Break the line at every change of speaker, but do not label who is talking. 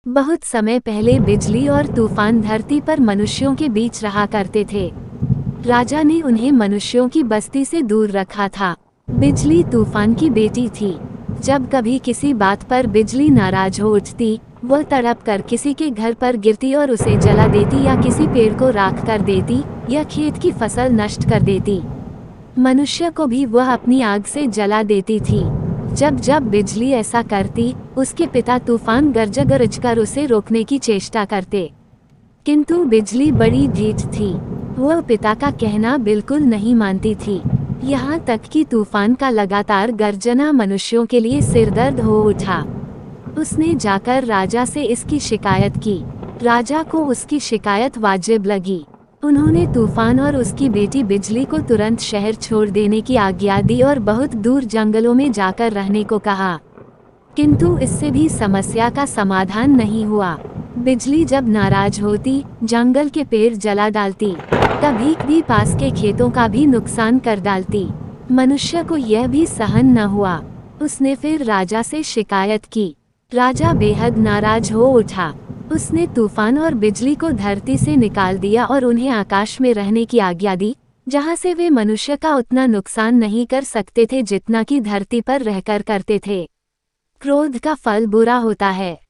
बहुत समय पहले बिजली और तूफान धरती पर मनुष्यों के बीच रहा करते थे। राजा ने उन्हें मनुष्यों की बस्ती से दूर रखा था। बिजली तूफान की बेटी थी। जब कभी किसी बात पर बिजली नाराज हो उठती, वह तड़प कर किसी के घर पर गिरती और उसे जला देती या किसी पेड़ को राख कर देती या खेत की फसल नष्ट कर देती। मनुष्य को भी वह अपनी आग से जला देती थी। जब जब बिजली ऐसा करती, उसके पिता तूफान गरज कर उसे रोकने की चेष्टा करते। किंतु बिजली बड़ी ढीठ थी। वह पिता का कहना बिल्कुल नहीं मानती थी। यहाँ तक कि तूफान का लगातार गर्जना मनुष्यों के लिए सिरदर्द हो उठा। उसने जाकर राजा से इसकी शिकायत की। राजा को उसकी शिकायत वाजिब लगी। उन्होंने तूफान और उसकी बेटी बिजली को तुरंत शहर छोड़ देने की आज्ञा दी और बहुत दूर जंगलों में जाकर रहने को कहा। किंतु इससे भी समस्या का समाधान नहीं हुआ। बिजली जब नाराज होती, जंगल के पेड़ जला डालती, कभी भी पास के खेतों का भी नुकसान कर डालती। मनुष्य को यह भी सहन न हुआ। उसने फिर राजा से शिकायत की। राजा बेहद नाराज हो उठा। उसने तूफान और बिजली को धरती से निकाल दिया और उन्हें आकाश में रहने की आज्ञा दी, जहां से वे मनुष्य का उतना नुकसान नहीं कर सकते थे जितना कि धरती पर रहकर करते थे। क्रोध का फल बुरा होता है।